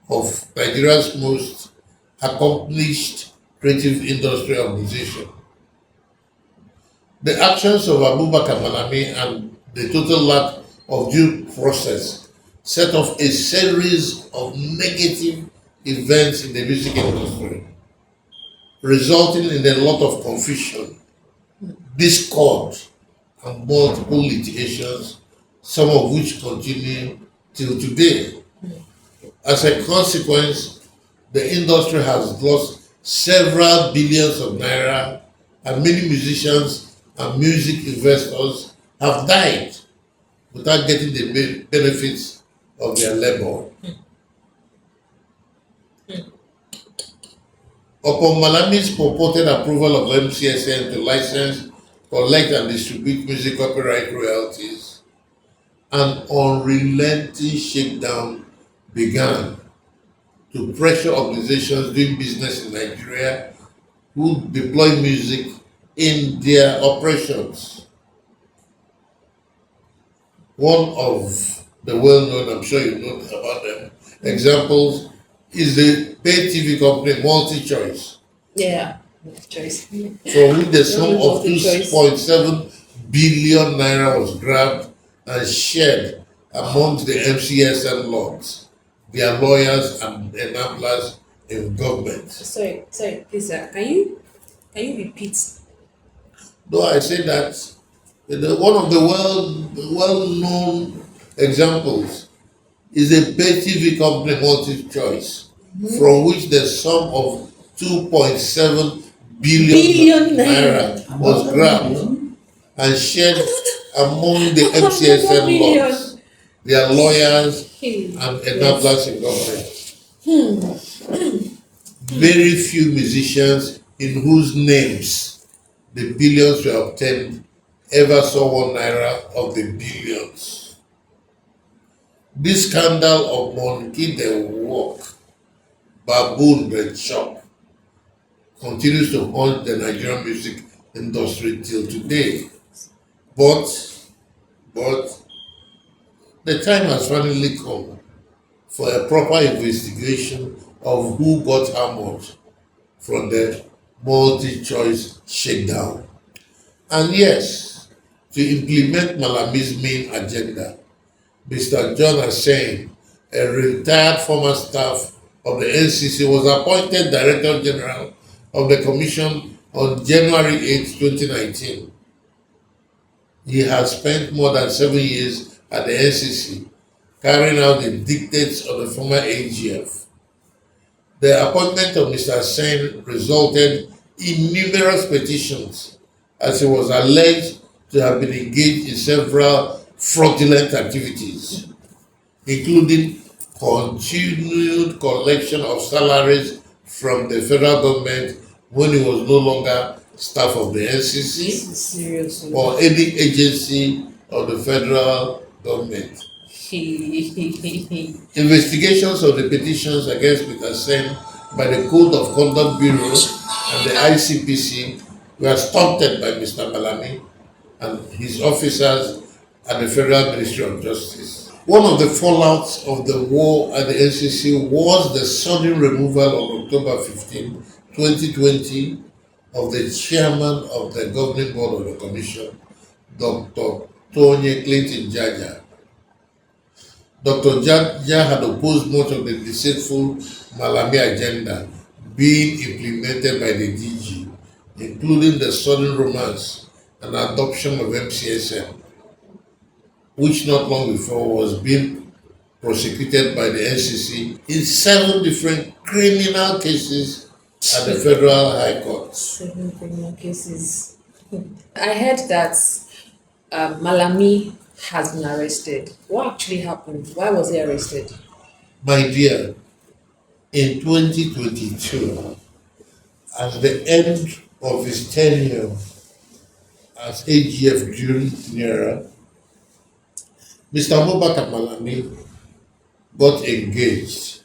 of Nigeria's most accomplished creative industry organization. The actions of Abubakar Malami and the total lack of due process set off a series of negative events in the music industry, resulting in a lot of confusion, discord, and multiple litigations, some of which continue till today. As a consequence, the industry has lost several billions of naira, and many musicians and music investors have died without getting the benefits of their labor. Upon Malami's purported approval of MCSN to license, collect, and distribute music copyright royalties, an unrelenting shakedown began to pressure organizations doing business in Nigeria who deploy music in their operations. One of the well-known, I'm sure you know about them, examples is the pay TV company MultiChoice, Yeah. Choice. from which the sum of Multi-choice. 2.7 billion naira was grabbed and shared amongst the MCSN lords, their lawyers, and enablers in government. Sorry, please, sir. Can you repeat? Though I say that one of the well-known examples is a pay TV company MultiChoice, from which the sum of 2.7 billion naira was grabbed and shared among the MCSN lords, their lawyers, and enablers in government. Very few musicians in whose names the billions were obtained ever saw 1 naira of the billions. This scandal of monkey the walk, baboon the chop continues to haunt the Nigerian music industry till today. But the time has finally come for a proper investigation of who got how much from the multi-choice shakedown. And yes, to implement Malami's main agenda, Mr. John Hussein, a retired former staff of the NCC, was appointed Director General of the Commission on January 8, 2019. He has spent more than 7 years at the NCC, carrying out the dictates of the former AGF. The appointment of Mr. Hussein resulted in numerous petitions, as he was alleged to have been engaged in several fraudulent activities, including continued collection of salaries from the federal government when he was no longer staff of the NCC Seriously. or any agency of the federal government. Investigations of the petitions against Mr. Sen by the Code of Conduct Bureau and the ICPC were stunted by Mr. Malami and his officers at the Federal Ministry of Justice. One of the fallouts of the war at the NCC was the sudden removal on October 15, 2020, of the chairman of the governing board of the commission, Dr. Tony Clinton Jaja. Dr. Jaja had opposed much of the deceitful Malami agenda being implemented by the DG, including the sudden romance and adoption of MCSM, which not long before was being prosecuted by the NCC in 7 different criminal cases at the Federal High Court. 7 criminal cases. I heard that Malami has been arrested. What actually happened? Why was he arrested? My dear, in 2022, at the end of his tenure as AGF during NERA, Mr. Abubakar Malami got engaged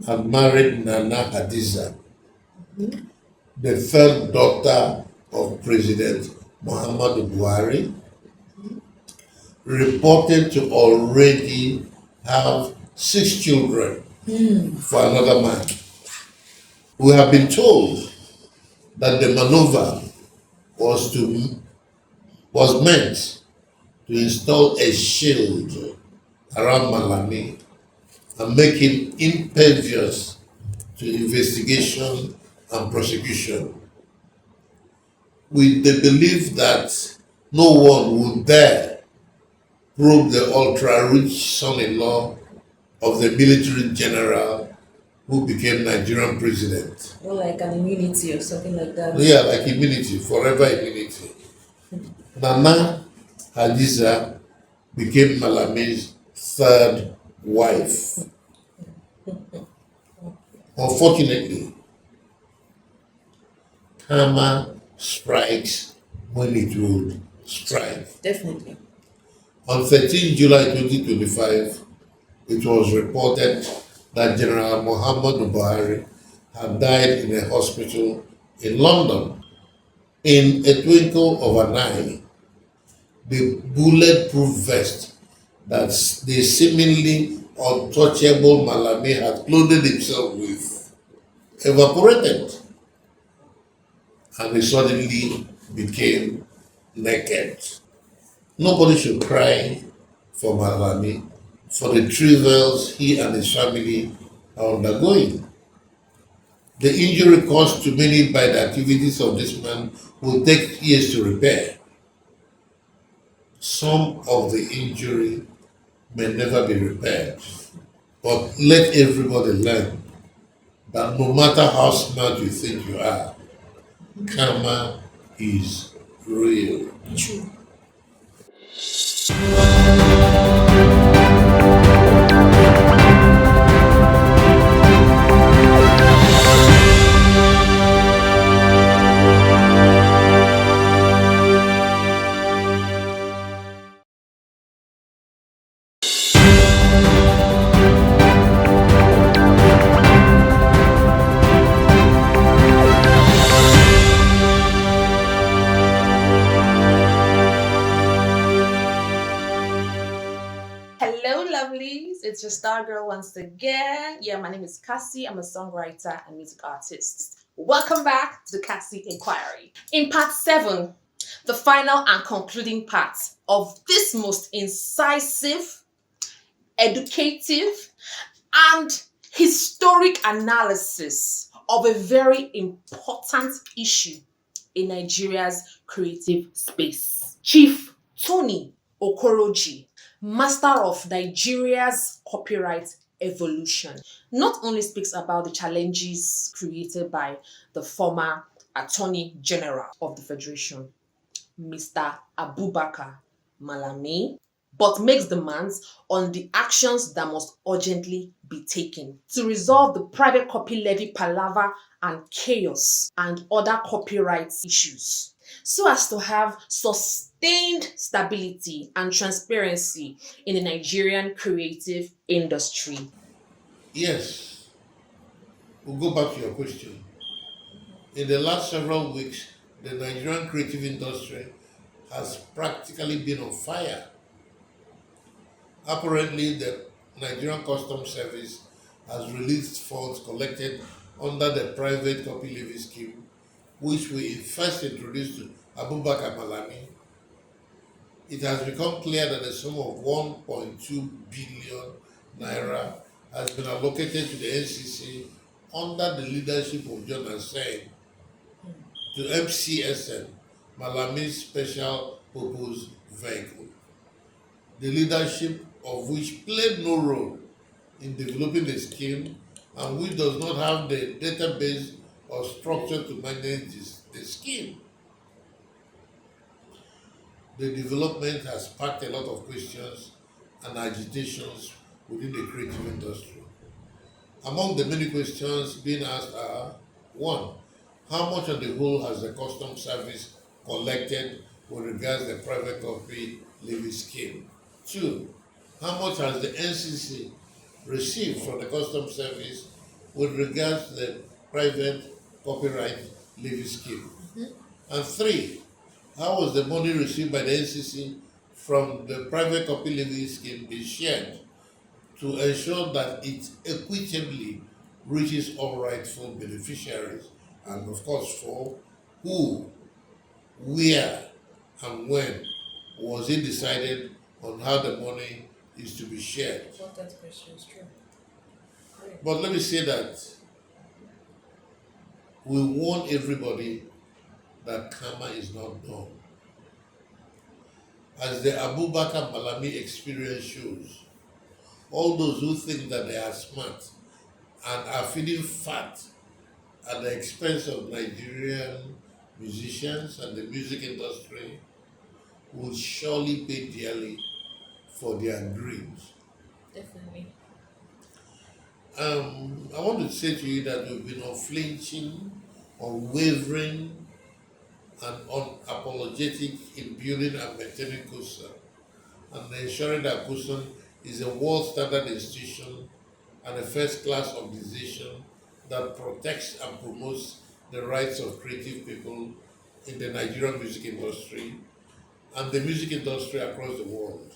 and married Nana Hadiza, the third daughter of President Muhammadu Buhari, reported to already have 6 children for another man. We have been told that the maneuver was to was meant to install a shield around Malami and make him impervious to investigation and prosecution, with the belief that no one would dare probe the ultra rich son in law of the military general who became Nigerian president. Or like an immunity or something like that. Yeah, like immunity, forever immunity. Nana Hadiza became Malami's third wife. Unfortunately, karma strikes when it would strike. Definitely. On 13 July 2025, it was reported that General Muhammadu Buhari had died in a hospital in London. In a twinkle of an eye, the bulletproof vest that the seemingly untouchable Malami had clothed himself with evaporated, and he suddenly became naked. Nobody should cry for Malami for the travails he and his family are undergoing. The injury caused to many by the activities of this man will take years to repair. Some of the injury may never be repaired, but let everybody learn that no matter how smart you think you are, karma is real. True. Hello, lovelies. It's your star girl once again. Yeah, my name is Kasi. I'm a songwriter and music artist. Welcome back to the Kasi Enquiry. In part 7, the final and concluding part of this most incisive, educative, and historic analysis of a very important issue in Nigeria's creative space. Chief Tony Okoroji, master of Nigeria's copyright evolution, not only speaks about the challenges created by the former Attorney General of the Federation, Mr. Abubakar Malami, but makes demands on the actions that must urgently be taken to resolve the private copy levy palaver and chaos and other copyright issues, so as to have sustained stability and transparency in the Nigerian creative industry. Yes, we'll go back to your question. In the last several weeks, the Nigerian creative industry has practically been on fire. Apparently, the Nigerian Customs Service has released funds collected under the private copy levy scheme, which we first introduced to Abubakar Malami. It has become clear that a sum of 1.2 billion naira has been allocated to the NCC under the leadership of John Hussein to MCSN, Malami's Special Purpose Vehicle, the leadership of which played no role in developing the scheme and which does not have the database or structure to manage the scheme. The development has sparked a lot of questions and agitations within the creative industry. Among the many questions being asked are: one, how much of the whole has the Customs Service collected with regards to the private copy levy scheme? Two, how much has the NCC received from the Customs Service with regards to the private copyright levy scheme? And three, how was the money received by the NCC from the private copy levy scheme being shared to ensure that it equitably reaches all rightful beneficiaries, and of course for who, where, and when was it decided on how the money is to be shared? Important questions, true. Great. But let me say that we warn everybody that karma is not done. As the Abubakar Malami experience shows, all those who think that they are smart and are feeling fat at the expense of Nigerian musicians and the music industry will surely pay dearly for their dreams. Definitely. I want to say to you that we've been unflinching, unwavering, and unapologetic in building and maintaining COSA and ensuring that COSA is a world standard institution and a first class organization that protects and promotes the rights of creative people in the Nigerian music industry and the music industry across the world.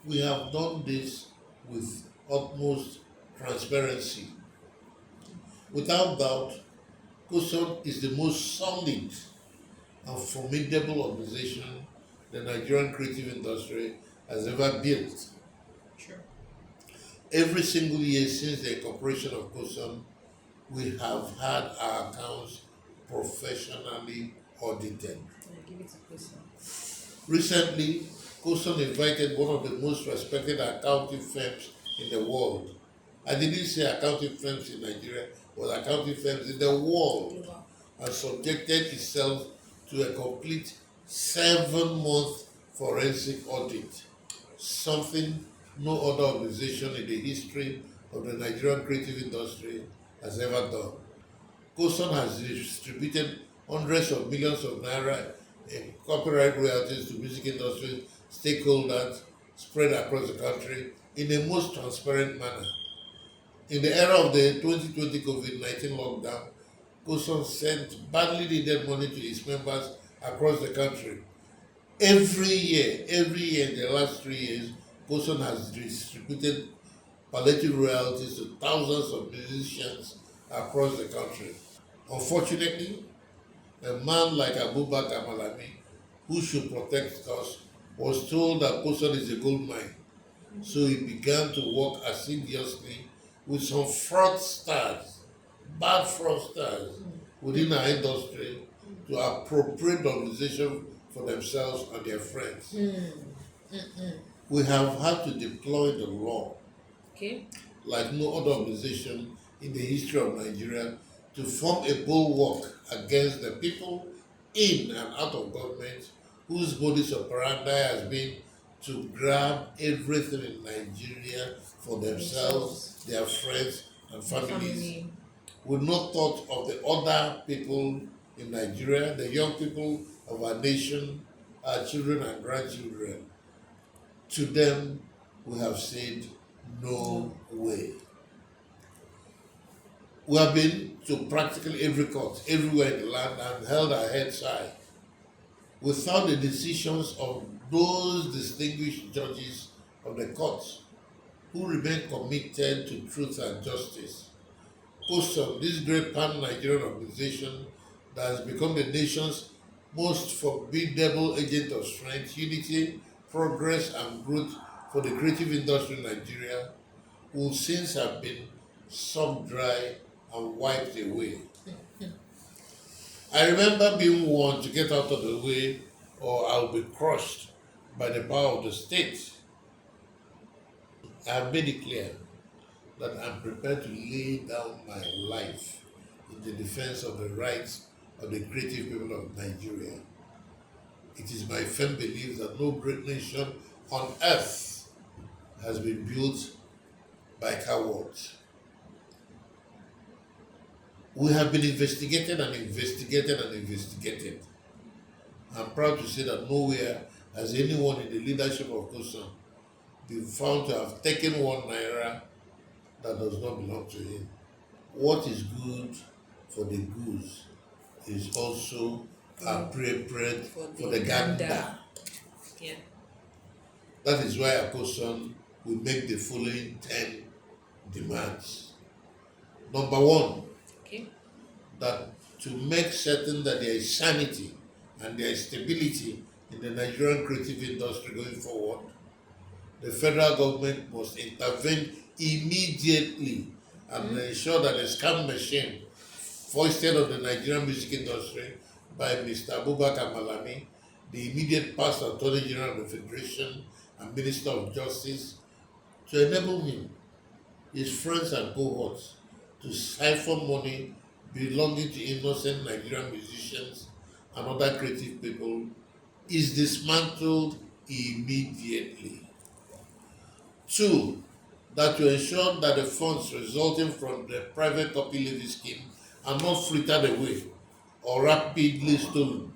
We have done this with utmost transparency. Without doubt, COSON is the most solid and formidable organization the Nigerian creative industry has ever built. True. Every single year since the incorporation of COSON, we have had our accounts professionally audited. I give it to person. Recently, COSON invited one of the most respected accounting firms in the world. I didn't say accounting firms in Nigeria, but accounting firms in the world, Global. and subjected itself to a complete 7-month forensic audit, something no other organization in the history of the Nigerian creative industry has ever done. COSON has distributed hundreds of millions of naira in copyright royalties to music industry stakeholders spread across the country in a most transparent manner. In the era of the 2020 COVID-19 lockdown, COSON sent badly needed money to its members across the country. Every year in the last 3 years, COSON has distributed palliative royalties to thousands of musicians across the country. Unfortunately, a man like Abubakar Malami, who should protect us, was told that COSON is a gold mine. So he began to work assiduously with some fraudsters, bad fraudsters within our industry to appropriate the organization for themselves and their friends. We have had to deploy the law Okay. like no other organization in the history of Nigeria to form a bulwark against the people in and out of government whose modus operandi has been to grab everything in Nigeria for themselves, their friends, and families. Family. With no thought of the other people in Nigeria, the young people of our nation, our children and grandchildren. To them, we have said, no way. We have been to practically every court, everywhere in the land, and held our heads high. Without the decisions of those distinguished judges of the courts who remain committed to truth and justice. COSON, this great pan-Nigerian organization that has become the nation's most formidable agent of strength, unity, progress, and growth for the creative industry in Nigeria, will since have been sucked dry and wiped away. I remember being warned to get out of the way or I'll be crushed by the power of the state. I have made it clear that I'm prepared to lay down my life in the defense of the rights of the creative people of Nigeria. It is my firm belief that no great nation on earth has been built by cowards. We have been investigated and investigated and investigated. I'm proud to say that nowhere has anyone in the leadership of COSON been found to have taken ₦1 that does not belong to him. What is good for the goose is also appropriate for the gander. Yeah. That is why at COSON we make the following 10 demands. Number one, Okay. that to make certain that there is sanity and their stability in the Nigerian creative industry going forward, the federal government must intervene immediately and ensure that the scam machine foisted on the Nigerian music industry by Mr. Abubakar Malami, the immediate past Attorney General of the Federation and Minister of Justice, to enable him, his friends and cohorts to siphon money belonging to innocent Nigerian musicians and other creative people is dismantled immediately. Two, that to ensure that the funds resulting from the private copy levy scheme are not frittered away or rapidly stolen.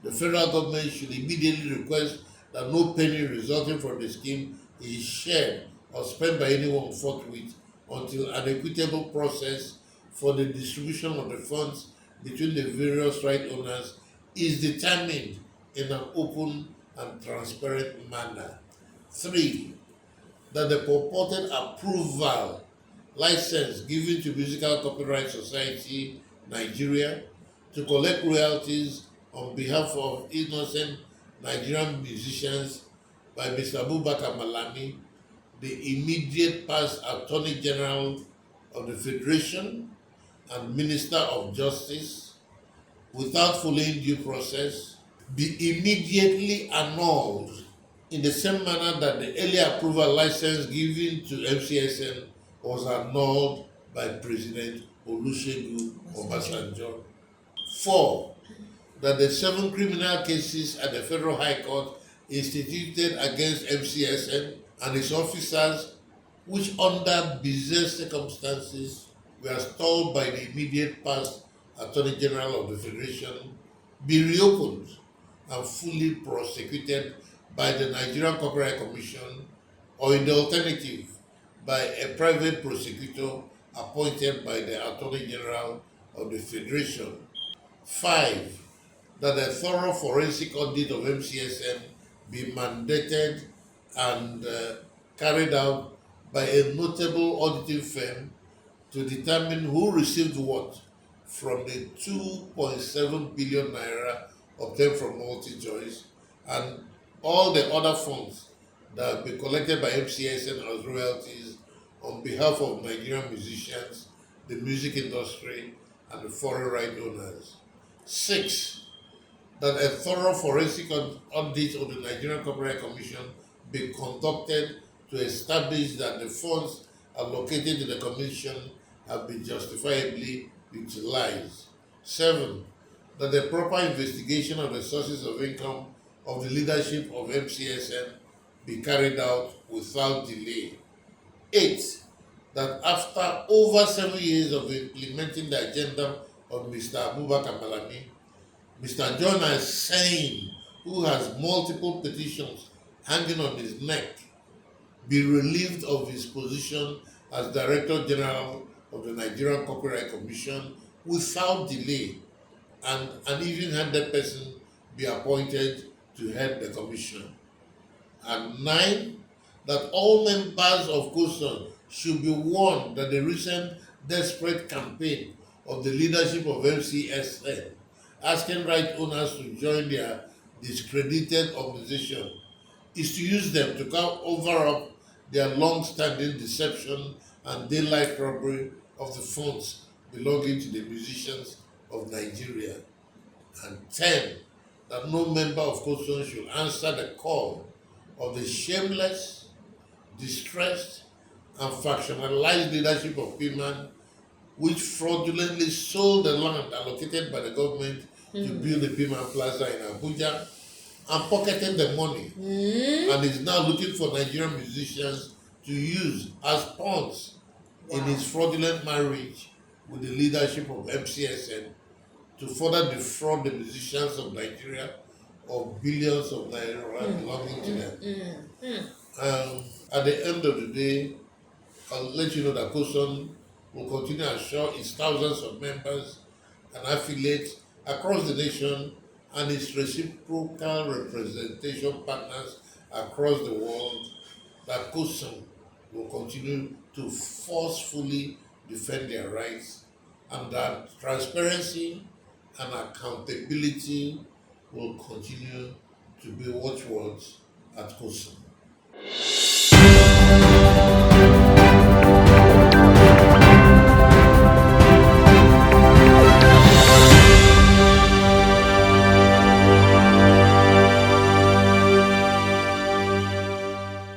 The federal government should immediately request that no penny resulting from the scheme is shared or spent by anyone forthwith until an equitable process for the distribution of the funds between the various right owners is determined in an open and transparent manner. Three, that the purported approval license given to Musical Copyright Society Nigeria to collect royalties on behalf of innocent Nigerian musicians by Mr. Abubakar Malami, the immediate past Attorney General of the Federation and Minister of Justice, without following due process, be immediately annulled in the same manner that the earlier approval license given to MCSN was annulled by President Olusegun Obasanjo. Four, that the 7 criminal cases at the Federal High Court instituted against MCSN and its officers, which under bizarre circumstances were stalled by the immediate past Attorney General of the Federation, be reopened and fully prosecuted by the Nigerian Copyright Commission, or in the alternative, by a private prosecutor appointed by the Attorney General of the Federation. Five, that a thorough forensic audit of MCSN be mandated and carried out by a notable auditing firm to determine who received what from the 2.7 billion naira obtained from MultiChoice and all the other funds that have been collected by MCSN as royalties on behalf of Nigerian musicians, the music industry, and the foreign right owners. Six, that a thorough forensic audit of the Nigerian Copyright Commission be conducted to establish that the funds allocated to the Commission have been justifiably utilized. Seven, that the proper investigation of the sources of income of the leadership of MCSN be carried out without delay. Eight, that after over 7 years of implementing the agenda of Mr. Abubakar Malami, Mr. John Hussein, who has multiple petitions hanging on his neck, be relieved of his position as Director General of the Nigerian Copyright Commission without delay, and an even-handed person be appointed to head the commission. And nine, that all members of COSON should be warned that the recent desperate campaign of the leadership of MCSN asking right owners to join their discredited organization is to use them to cover up their long-standing deception and daylight robbery of the funds belonging to the musicians of Nigeria. And 10, that no member of COSON should answer the call of the shameless, distressed, and factionalized leadership of PIMAN, which fraudulently sold the land allocated by the government to build the PIMAN Plaza in Abuja and pocketed the money and is now looking for Nigerian musicians to use as pawns in his fraudulent marriage with the leadership of MCSN to further defraud the musicians of Nigeria of billions of naira belonging to them. At the end of the day, I'll let you know that COSON will continue to assure its thousands of members and affiliates across the nation and its reciprocal representation partners across the world that COSON will continue to forcefully defend their rights and that transparency and accountability will continue to be watchwords at COSO.